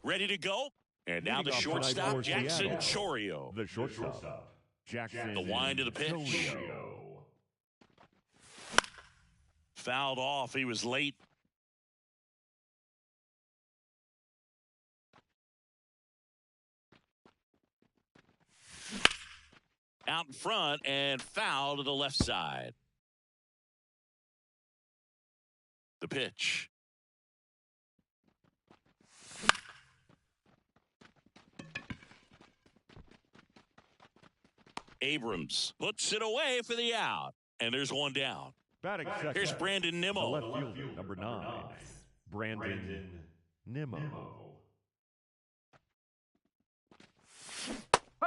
ready to go. And now the Leading off tonight shortstop, for Jackson Seattle, Chourio. The shortstop, Jackson. The wind to the pitch. Chourio. Fouled off. He was late. Out in front and foul to the left side. The pitch. Abrams puts it away for the out. And there's one down. Batting second. Here's Brandon The Nimmo. left fielder, number 9, Brandon Nimmo.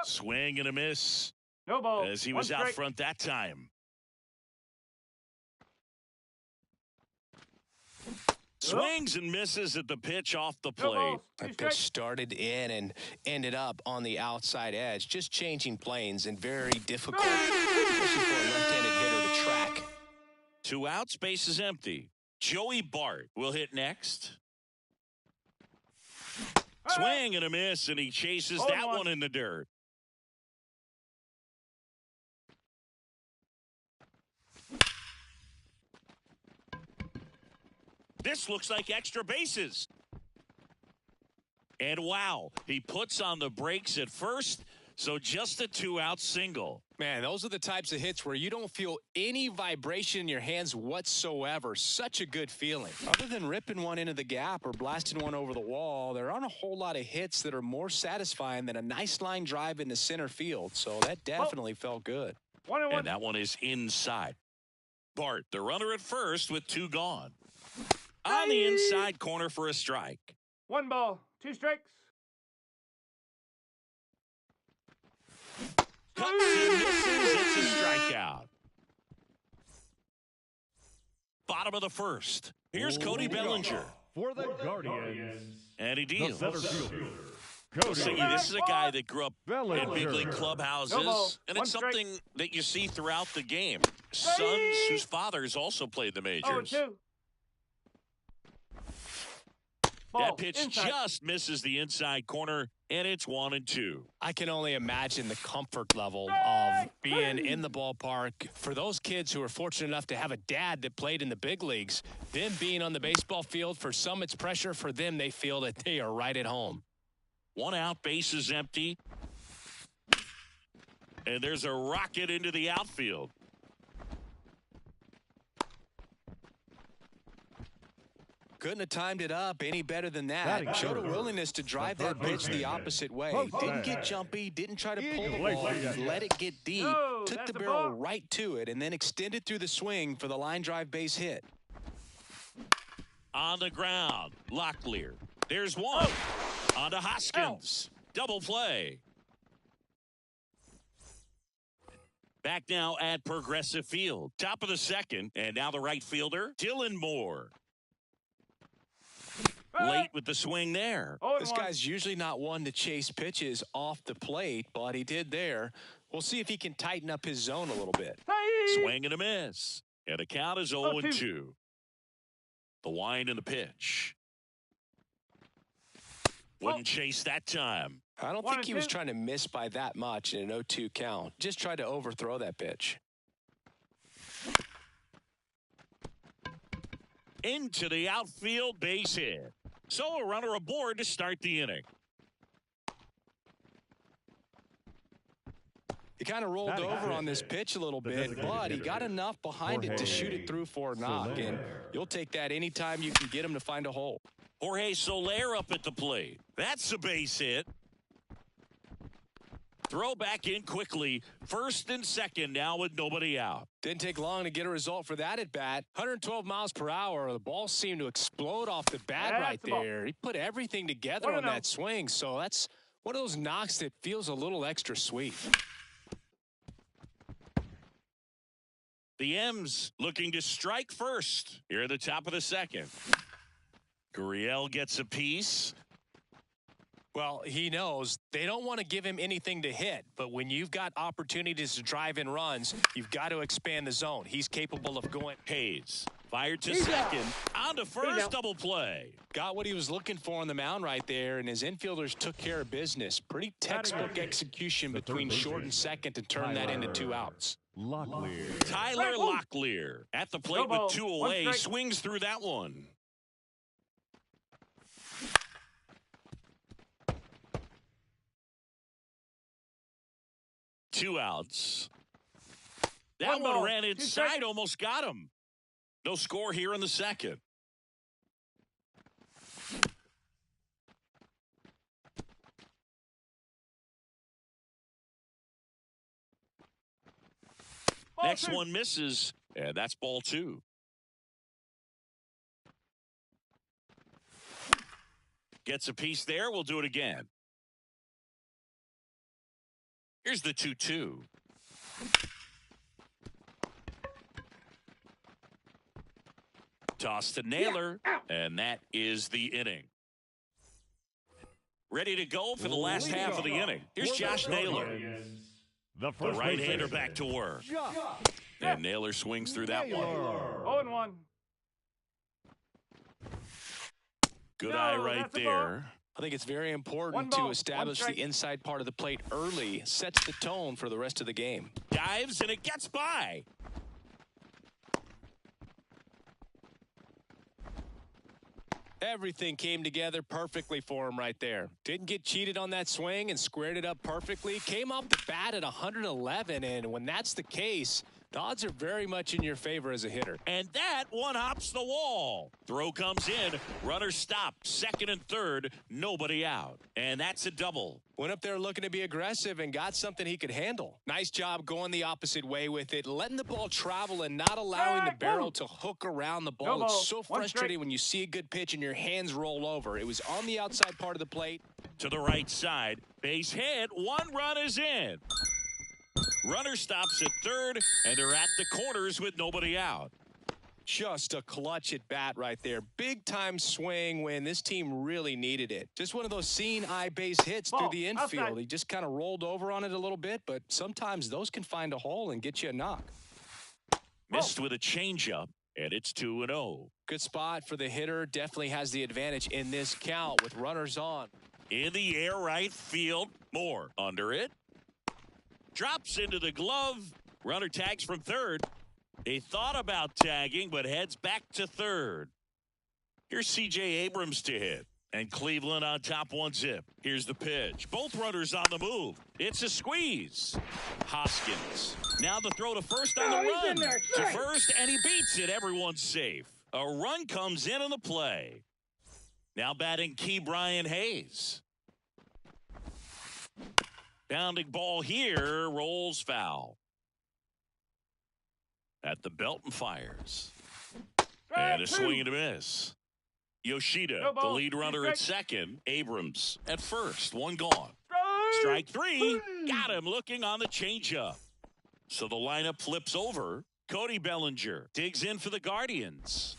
Swing and a miss No ball. as he One was out strike. front that time. Swings and misses at the pitch off the No plate. balls. That Two pitch strikes. started in and ended up on the outside edge, just changing planes and very difficult, especially for a left-handed hitter to track. 2 outs, base is empty. Joey Bart will hit next. Swing and a miss, and he chases Oh, that one. one in the dirt. This looks like extra bases. And wow, he puts on the brakes at first, so just a 2-out single. Man, those are the types of hits where you don't feel any vibration in your hands whatsoever. Such a good feeling. Other than ripping one into the gap or blasting one over the wall, there aren't a whole lot of hits that are more satisfying than a nice line drive into center field. So that definitely felt good. 1-1. And that one is inside. Bart, the runner at first with 2 gone. On the inside corner for a strike. 1 ball. 2 strikes. Cuts and misses. It's a strikeout. Bottom of the first. Here's Cody Bellinger. For the Guardians, And he the deals. center fielder, Siggy, Cody this is a guy that grew up in big league Bellinger. clubhouses, No ball. and One it's strike. something that you see throughout the game. Sons whose fathers also played the majors. 0-2. That pitch inside. just misses the inside corner, and it's 1-2. I can only imagine the comfort level of being in the ballpark. For those kids who are fortunate enough to have a dad that played in the big leagues, them being on the baseball field, for some it's pressure. For them, they feel that they are right at home. 1 out, base is empty. And there's a rocket into the outfield. Couldn't have timed it up any better than that. Batting Showed a third. willingness to drive The that third pitch the baseman. opposite way. Post Didn't get man. jumpy, didn't try to pull the Eagle ball, Lace. just let it get deep, No, took that's the a barrel ball. right to it, and then extended through the swing for the line drive base hit. On the ground, Locklear. There's one. On to Hoskins. Double play. Back now at Progressive Field. Top of the second, and now the right fielder, Dylan Moore. Late with the swing there. 0-1. This guy's usually not one to chase pitches off the plate, but he did there. We'll see if he can tighten up his zone a little bit. Hey! Swing and a miss. And the count is 0-2. The wind and the pitch. Wouldn't chase that time. I don't One think and he was two. trying to miss by that much in an 0-2 count. Just tried to overthrow that pitch. Into the outfield, base hit. So a runner aboard to start the inning. He kind of rolled Batting over fifth. on this pitch a little The bit, designated but he hitter, got enough behind it to shoot it through for a knock, and Soler. you'll take that anytime you can get him to find a hole. Jorge Soler up at the plate. That's a base hit. Throw back in quickly. First and second now with nobody out. Didn't take long to get a result for that at bat. 112 miles per hour. The ball seemed to explode off the bat That's right the ball. there. He put everything together One on and out. that swing, so that's one of those knocks that feels a little extra sweet. The M's looking to strike first here at the top of the second. Gurriel gets a piece. Well, he knows they don't want to give him anything to hit, but when you've got opportunities to drive in runs, you've got to expand the zone. He's capable of going. Hayes Fired to second. On to first, double play. Got what he was looking for on the mound right there, and his infielders took care of business. Pretty textbook execution between short and second to turn that into 2 outs. Locklear. Tyler Locklear at the plate with 2 away. Swings through that one. Two outs. That one ran inside, almost got him. No score here in the second. Next one misses, and that's ball 2. Gets a piece there. We'll do it again. Here's the 2-2. Toss to Naylor, and that is the inning. Ready to go for the last half of the inning. Here's Josh Naylor. The right-hander back to work. And Naylor swings through that one. 0-1. Good eye right there. I think it's very important to establish the inside part of the plate early. Sets the tone for the rest of the game. Dives, and it gets by. Everything came together perfectly for him right there. Didn't get cheated on that swing and squared it up perfectly. Came off the bat at 111, and when that's the case, the odds are very much in your favor as a hitter. And that one hops the wall. Throw comes in. Runner stopped. Second and third. Nobody out. And that's a double. Went up there looking to be aggressive and got something he could handle. Nice job going the opposite way with it. Letting the ball travel and not allowing the barrel to hook around the ball. It's so frustrating when you see a good pitch and your hands roll over. It was on the outside part of the plate. To the right side. Base hit. 1 run is in. Runner stops at third, and they're at the corners with nobody out. Just a clutch at bat right there. Big time swing when this team really needed it. Just one of those seeing eye base hits through the infield. He just kind of rolled over on it a little bit, but sometimes those can find a hole and get you a knock. Missed with a changeup, and it's 2-0. Good spot for the hitter. Definitely has the advantage in this count with runners on. In the air right field. Moore under it. Drops into the glove. Runner tags from third. He thought about tagging, but heads back to third. Here's C.J. Abrams to hit. And Cleveland on top 1-0. Here's the pitch. Both runners on the move. It's a squeeze. Hoskins. Now the throw to first on the run. To first, and he beats it. Everyone's safe. A run comes in on the play. Now batting Key Brian Hayes. Bounding ball here, rolls foul. At the belt and fires. And a swing and a miss. Yoshida, the lead runner at second. Abrams at first. 1 gone. Strike 3. Got him looking on the changeup. So the lineup flips over. Cody Bellinger digs in for the Guardians.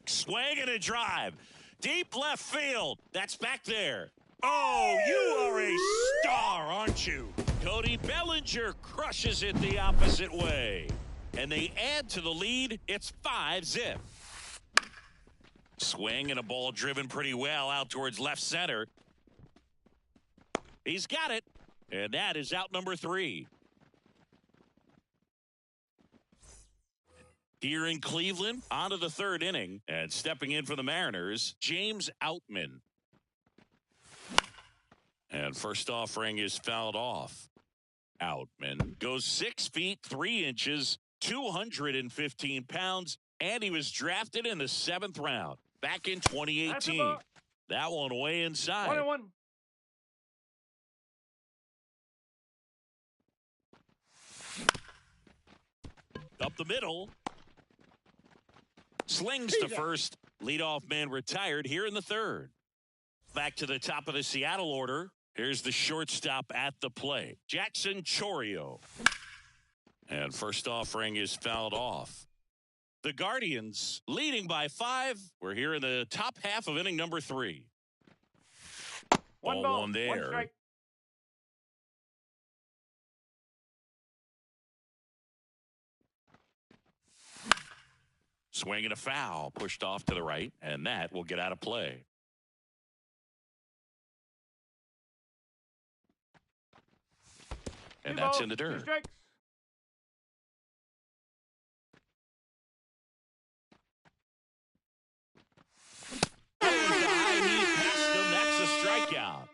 Swing and a drive. Deep left field. That's back there. Oh, you are a star, aren't you? Cody Bellinger crushes it the opposite way. And they add to the lead. It's 5-0. Swing and a ball driven pretty well out towards left center. He's got it. And that is out number 3. Here in Cleveland, on to the third inning. And stepping in for the Mariners, James Outman. And first offering is fouled off. Outman goes 6 feet 3 inches, 215 pounds, and he was drafted in the 7th round back in 2018. That one way inside. 1-1. Up the middle. Slings to first. Leadoff man retired here in the 3rd. Back to the top of the Seattle order. Here's the shortstop at the plate, Jackson Chourio. And first offering is fouled off. The Guardians leading by 5. We're here in the top half of inning number 3. Ball 1 there. Swing and a foul. Pushed off to the right, and that will get out of play. And that's in the dirt. 2 strikes. That's a strikeout.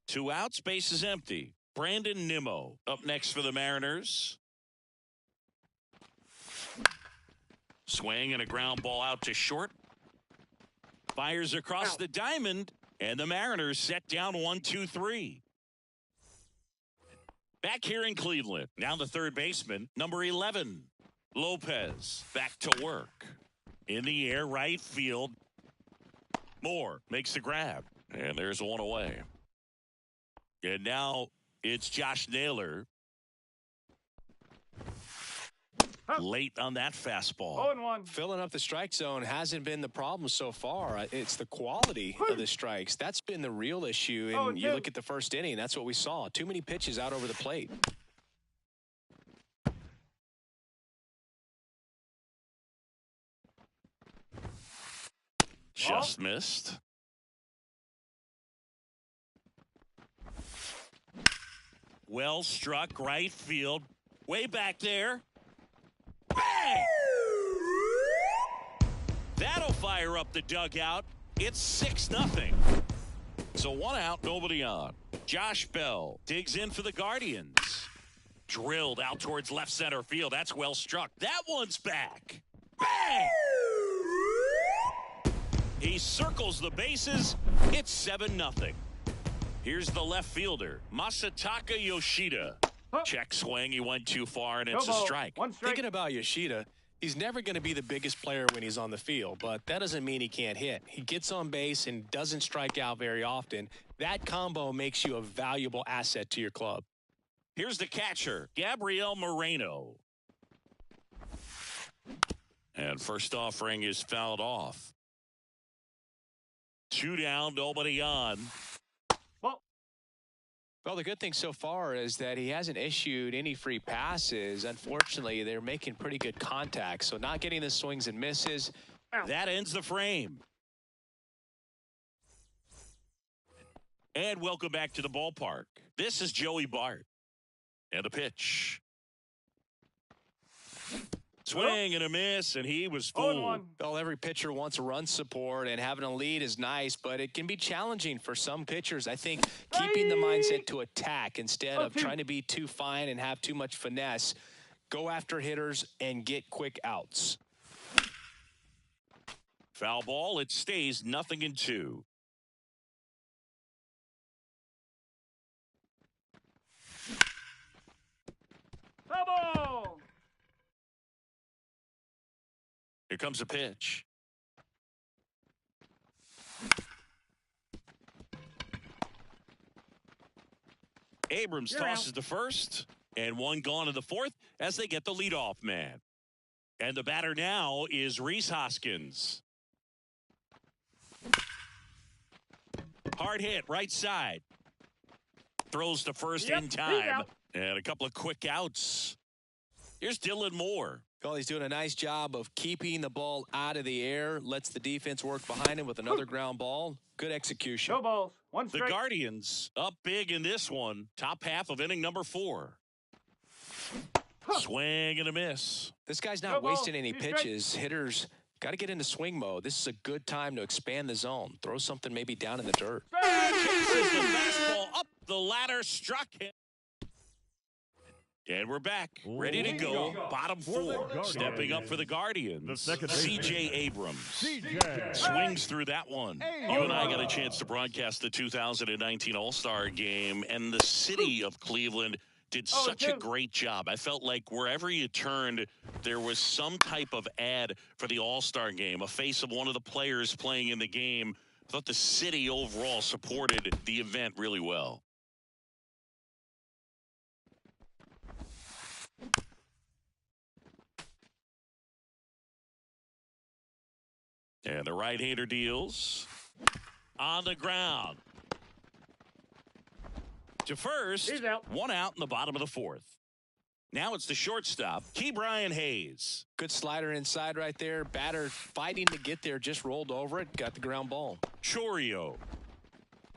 2 outs, base is empty. Brandon Nimmo up next for the Mariners. Swing and a ground ball out to short. Fires across the diamond, and the Mariners set down 1-2-3. Back here in Cleveland, now the third baseman, number 11, Lopez, back to work. In the air, right field. Moore makes the grab, and there's one away. And now it's Josh Naylor. Late on that fastball. 0-1. Filling up the strike zone hasn't been the problem so far. It's the quality of the strikes. That's been the real issue. And you look at the first inning, that's what we saw. Too many pitches out over the plate. Just missed. Well struck right field. Way back there. Bang! That'll fire up the dugout. It's 6-0. So 1 out, nobody on. Josh Bell digs in for the Guardians. Drilled out towards left center field. That's well struck. That one's back. Bang! He circles the bases. It's 7-0. Here's the left fielder, Masataka Yoshida. Check swing. He went too far, and it's a strike. 1 strike. Thinking about Yoshida, he's never going to be the biggest player when he's on the field, but that doesn't mean he can't hit. He gets on base and doesn't strike out very often. That combo makes you a valuable asset to your club. Here's the catcher, Gabriel Moreno. And first offering is fouled off. 2 down, nobody on. Well, the good thing so far is that he hasn't issued any free passes. Unfortunately, they're making pretty good contact, so not getting the swings and misses. That ends the frame. And welcome back to the ballpark. This is Joey Bart. And the pitch. Swing and a miss, and he was fooled. Well, every pitcher wants run support, and having a lead is nice, but it can be challenging for some pitchers. I think keeping the mindset to attack instead of trying to be too fine and have too much finesse, go after hitters and get quick outs. Foul ball, it stays 0-2. Foul ball. Here comes a pitch. Abrams tosses to first, and 1 gone in the 4th as they get the leadoff man. And the batter now is Rhys Hoskins. Hard hit, right side. Throws to first in time. And a couple of quick outs. Here's Dylan Moore. Well, he's doing a nice job of keeping the ball out of the air, lets the defense work behind him with another ground ball. Good execution. No balls. 1 strike. The Guardians up big in this one. Top half of inning number 4. Swing and a miss. This guy's not wasting any pitches. Hitters got to get into swing mode. This is a good time to expand the zone. Throw something maybe down in the dirt. Chases the fastball up the ladder, struck him. And we're back, ready to go. Bottom 4, stepping up for the Guardians. C.J. Abrams swings through that one. You and I got a chance to broadcast the 2019 All-Star Game, and the city of Cleveland did such a great job. I felt like wherever you turned, there was some type of ad for the All-Star Game, a face of one of the players playing in the game. I thought the city overall supported the event really well. And the right-hander deals on the ground. To first, 1 out in the bottom of the 4th. Now it's the shortstop, Ke'Bryan Hayes. Good slider inside right there. Batter fighting to get there, just rolled over it, got the ground ball. Chourio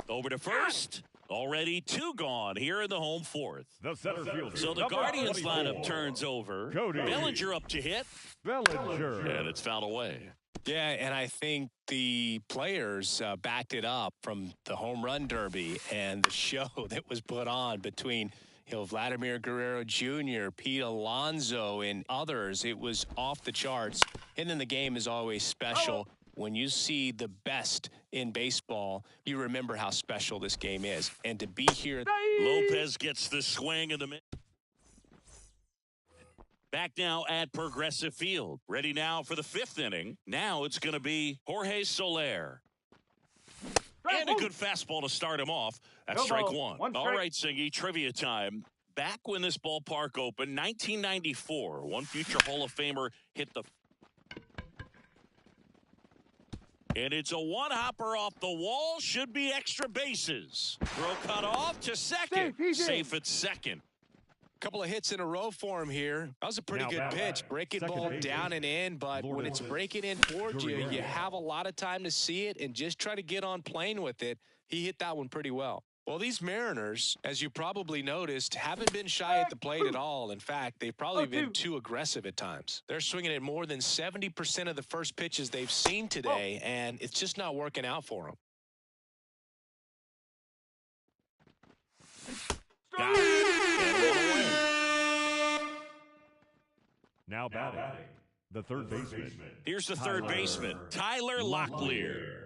over to first. Already 2 gone here in the home fourth. The center fielder. So the Guardians lineup turns over. Cody Bellinger up to hit. Bellinger. And it's fouled away. Yeah, and I think the players backed it up from the home run derby and the show that was put on between Vladimir Guerrero Jr., Pete Alonso, and others. It was off the charts. And then the game is always special. When you see the best in baseball, you remember how special this game is. And to be here. Lopez gets the swing in the mid. Back now at Progressive Field. Ready now for the 5th inning. Now it's going to be Jorge Soler. And a good fastball to start him off. That's strike one. All right, Singy, trivia time. Back when this ballpark opened, 1994, one future Hall of Famer hit the... And it's a one-hopper off the wall. Should be extra bases. Throw cut off to second. Safe at second. Couple of hits in a row for him here. That was a pretty good pitch. Breaking ball down and in, but when it's breaking in towards you, you have a lot of time to see it and just try to get on plane with it. He hit that one pretty well. Well, these Mariners, as you probably noticed, haven't been shy at the plate at all. In fact, they've probably been too aggressive at times. They're swinging at more than 70% of the first pitches they've seen today, and it's just not working out for them. Got it. Now batting, the third baseman. Here's the third baseman, Tyler Locklear.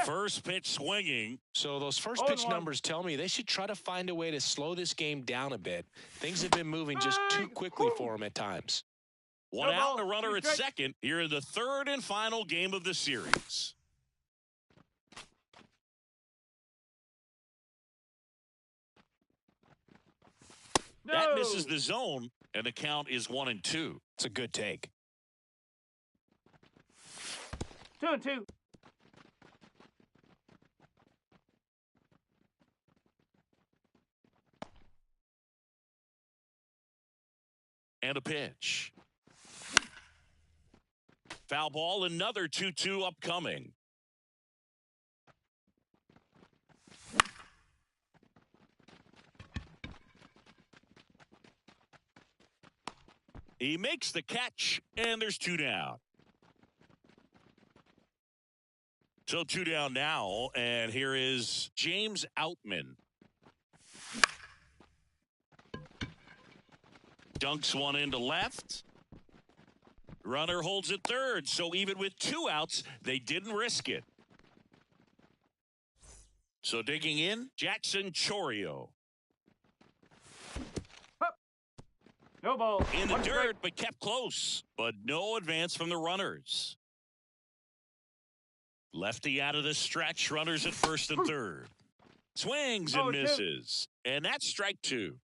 First pitch swinging. So those first pitch numbers tell me they should try to find a way to slow this game down a bit. Things have been moving just too quickly for them at times. One out and a runner at second here in the third and final game of the series. That misses the zone, and the count is 1-2. It's a good take. 2-2. And a pitch. Foul ball, another 2-2 upcoming. He makes the catch, and there's 2 down. So 2 down now, and here is James Outman. Dunks one into left. Runner holds it third, so even with 2 outs, they didn't risk it. So digging in, Jackson Chourio. No ball. In the dirt, but kept close. But no advance from the runners. Lefty out of the stretch, runners at first and third. Swings and misses. And that's strike 2.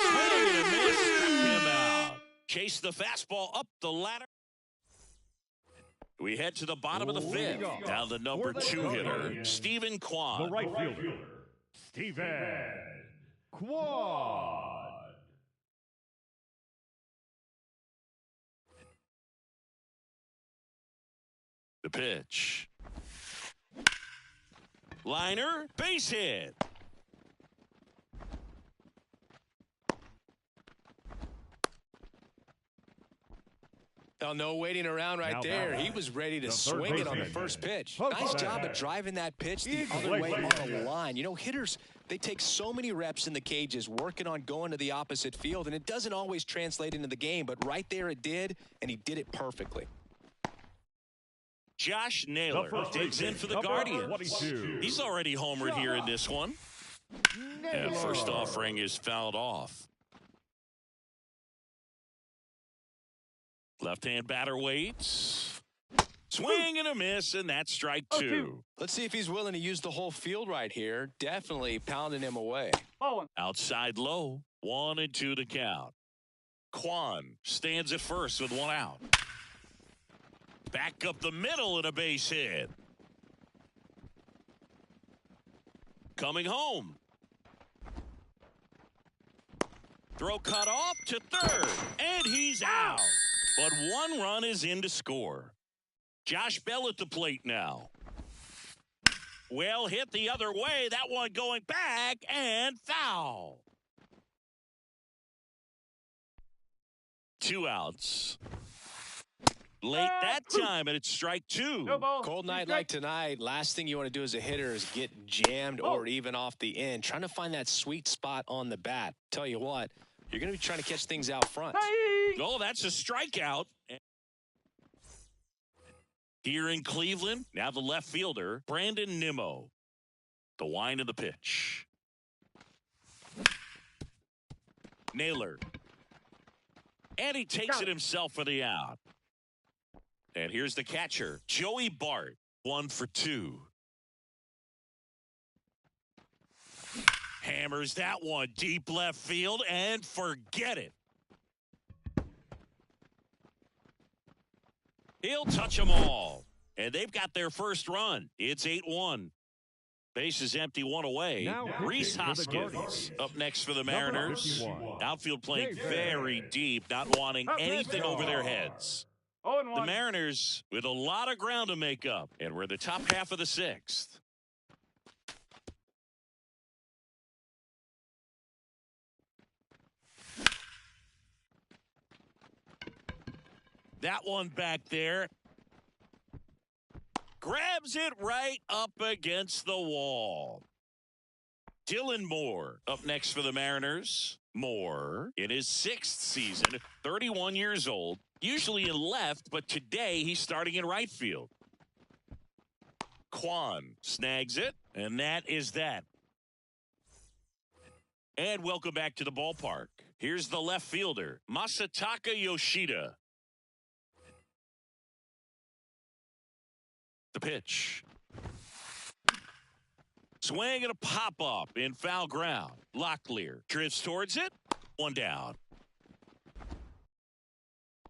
Swing and a miss, struck him out. Chase the fastball up the ladder. We head to the bottom of the 5th. Now the number 2 hitter, Stephen Kwan. The right fielder, Stephen Kwan. The pitch. Liner, base hit. Oh, no waiting around right there. He was ready to swing it on the first pitch. Nice job of driving that pitch the other way on the line. You know, hitters, they take so many reps in the cages working on going to the opposite field, and it doesn't always translate into the game, but right there it did, and he did it perfectly. Josh Naylor digs in for the Guardians. 22. He's already homered here in this one. And first offering is fouled off. Left-hand batter waits. Swing and a miss, and that's strike 2. Let's see if he's willing to use the whole field right here. Definitely pounding him away. Outside low, 1-2 to count. Kwan stands at first with 1 out. Back up the middle and a base hit. Coming home. Throw cut off to third, and he's out. But one run is in to score. Josh Bell at the plate now. Well hit the other way. That one going back and foul. 2 outs. Late that time, and it's strike 2. No ball. Cold 2 night like tonight, last thing you want to do as a hitter is get jammed or even off the end. Trying to find that sweet spot on the bat. Tell you what, you're going to be trying to catch things out front. Hey! Oh, that's a strikeout. Here in Cleveland, now the left fielder, Brandon Nimmo. The wind of the pitch. Naylor. And he takes it himself for the out. And here's the catcher, Joey Bart, 1 for 2. Hammers that one deep left field and forget it. He'll touch them all. And they've got their first run. It's 8-1. Base is empty, 1 away. Now Reese Hoskins up next for the Mariners. 51. Outfield playing very deep, not wanting anything over their heads. 0-1. The Mariners with a lot of ground to make up, and we're in the top half of the 6th. That one back there. Grabs it right up against the wall. Dylan Moore up next for the Mariners. Moore in his 6th season, 31 years old, usually in left, but today he's starting in right field. Kwan snags it, and that is that. And welcome back to the ballpark. Here's the left fielder, Masataka Yoshida. The pitch. Swing and a pop-up in foul ground. Locklear drifts towards it. 1 down.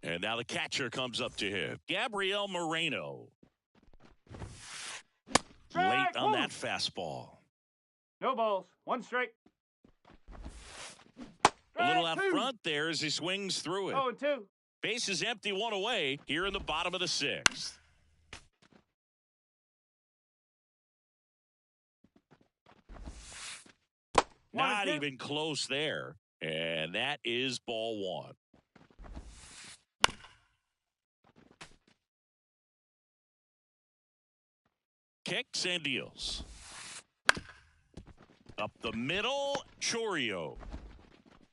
And now the catcher comes up to him. Gabriel Moreno. Late on that fastball. No balls. 1 strike. A little out front there as he swings through it. 0-2. Base is empty, 1 away here in the bottom of the 6th. Not even close there. And that is ball 1. Kicks and deals. Up the middle, Chorio.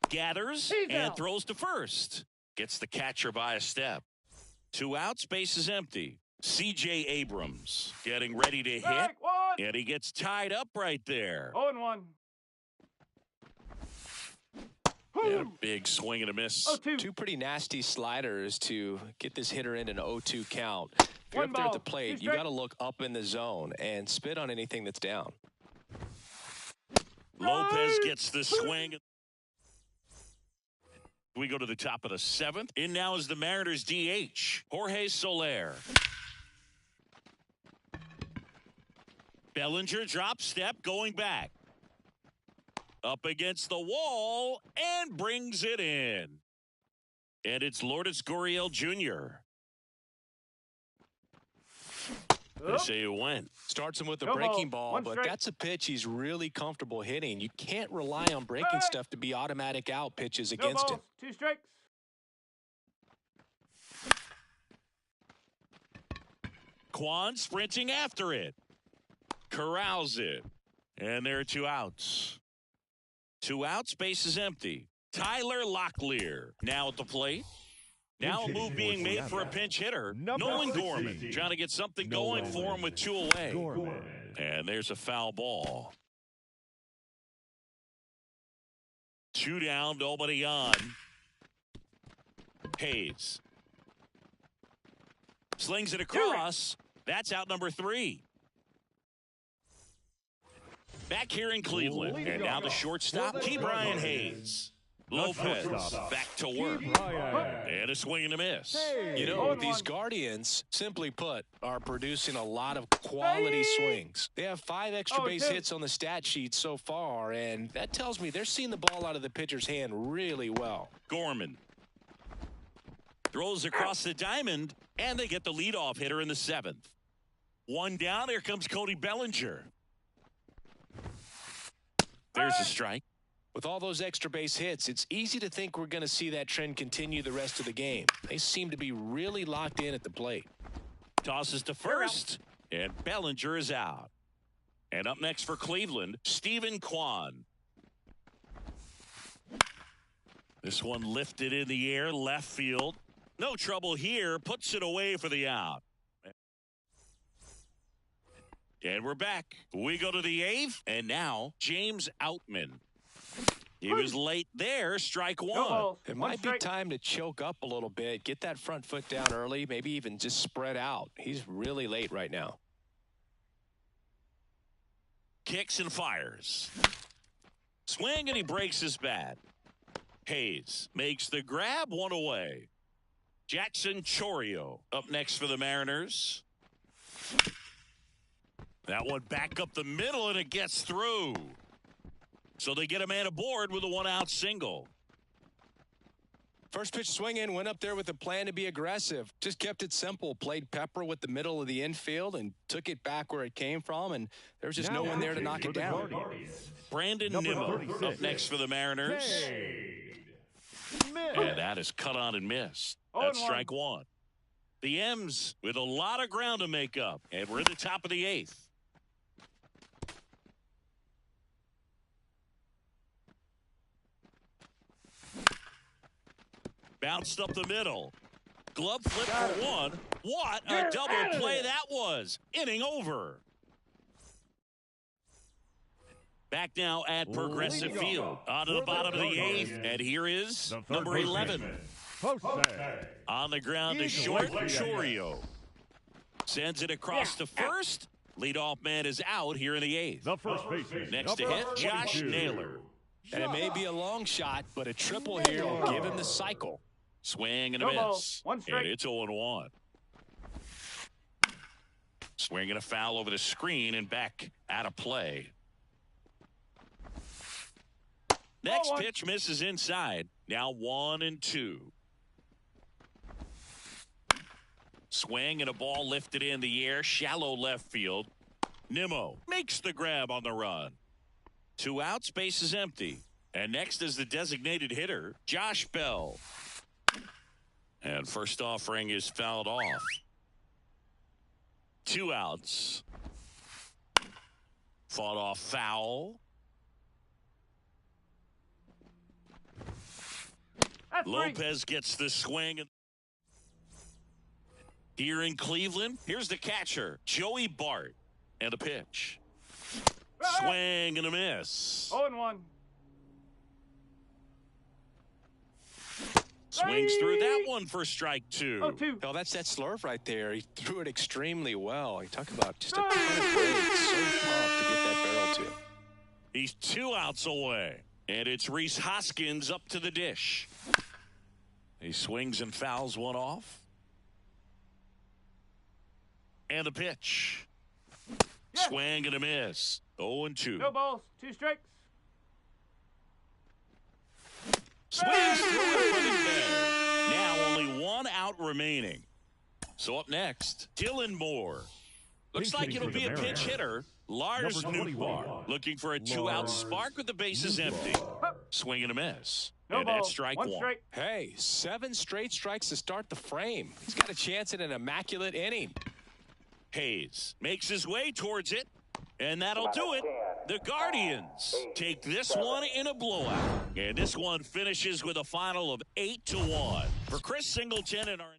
Gathers and throws to first. Gets the catcher by a step. 2 outs, base is empty. C.J. Abrams getting ready to hit. And he gets tied up right there. 0-1. And a big swing and a miss. 0-2. 2 pretty nasty sliders to get this hitter in an 0-2 count. If you're up there at the plate, you got to look up in the zone and spit on anything that's down. Lopez gets the swing. We go to the top of the 7th. In now is the Mariners DH, Jorge Soler. Bellinger drop step going back. Up against the wall and brings it in. And it's Lourdes Gurriel Jr. They say it went. Starts him with a breaking ball, but that's a pitch he's really comfortable hitting. You can't rely on breaking stuff to be automatic out pitches against him. 2 strikes. Kwan sprinting after it. Corrals it. And there are 2 outs. 2 outs, base is empty. Tyler Locklear now at the plate. Now a move being made for a pinch hitter. Nolan Gorman trying to get something going for him with 2 away. And there's a foul ball. 2 down, nobody on. Hayes. Slings it across. That's out number 3. Back here in Cleveland. And now the shortstop, Ke'Bryan Hayes. Lopez back to work. And a swing and a miss. You know, these Guardians, simply put, are producing a lot of quality swings. They have 5 extra base hits on the stat sheet so far, and that tells me they're seeing the ball out of the pitcher's hand really well. Gorman throws across the diamond, and they get the leadoff hitter in the 7th. 1 down. Here comes Cody Bellinger. There's a strike. With all those extra base hits, it's easy to think we're going to see that trend continue the rest of the game. They seem to be really locked in at the plate. Tosses to first, and Bellinger is out. And up next for Cleveland, Stephen Kwan. This one lifted in the air, left field. No trouble here, puts it away for the out. And we're back. We go to the 8th, and now James Outman. He was late there, strike 1. It might be time to choke up a little bit, get that front foot down early, maybe even just spread out. He's really late right now. Kicks and fires. Swing, and he breaks his bat. Hayes makes the grab, 1 away. Jackson Chourio up next for the Mariners. That one back up the middle, and it gets through. So they get a man aboard with a 1-out single. First pitch swinging, went up there with a plan to be aggressive. Just kept it simple. Played pepper with the middle of the infield and took it back where it came from. And there was just no one there to knock it down. Brandon Nimmo up next for the Mariners. And that is cut on and missed. That's strike 1. The M's with a lot of ground to make up. And we're at the top of the 8th. Bounced up the middle. Glove flip for 1. What a double play that was. Inning over. Back now at Progressive Field. On to the bottom of the 8th. And here is number 11. On the ground to short, Chourio. Sends it across to first. Leadoff man is out here in the 8th. The first baseman. Next to hit, Josh Naylor. And it may be a long shot, but a triple here will give him the cycle. Swing and a miss. And it's 0-1. Swing and a foul over the screen and back out of play. Next pitch misses inside. Now 1-2. Swing and a ball lifted in the air. Shallow left field. Nimmo makes the grab on the run. 2 outs, base is empty. And next is the designated hitter, Josh Bell. And first offering is fouled off. 2 outs. Fought off foul. Lopez gets the swing. Here in Cleveland, here's the catcher, Joey Bart. And a pitch. Swing and a miss. 0-1. Swings through that one for strike 2. 0-2. Oh, that's that slurve right there. He threw it extremely well. You talk about just a ton of breaks. So tough to get that barrel to. He's 2 outs away. And it's Rhys Hoskins up to the dish. He swings and fouls one off. And the pitch. Swing and a miss. 0-2. No balls. 2 strikes. Swings through it for the bag. Now only 1 out remaining. So up next, Dylan Moore. Looks like it'll be a pinch hitter. Lars Nootbaar looking for a 2-out spark with the bases empty. Swing and a miss. And that's strike 1. Hey, 7 straight strikes to start the frame. He's got a chance at an immaculate inning. Hayes makes his way towards it. And that'll do it. The Guardians take this one in a blowout. And this one finishes with a final of 8-1. For Chris Singleton and our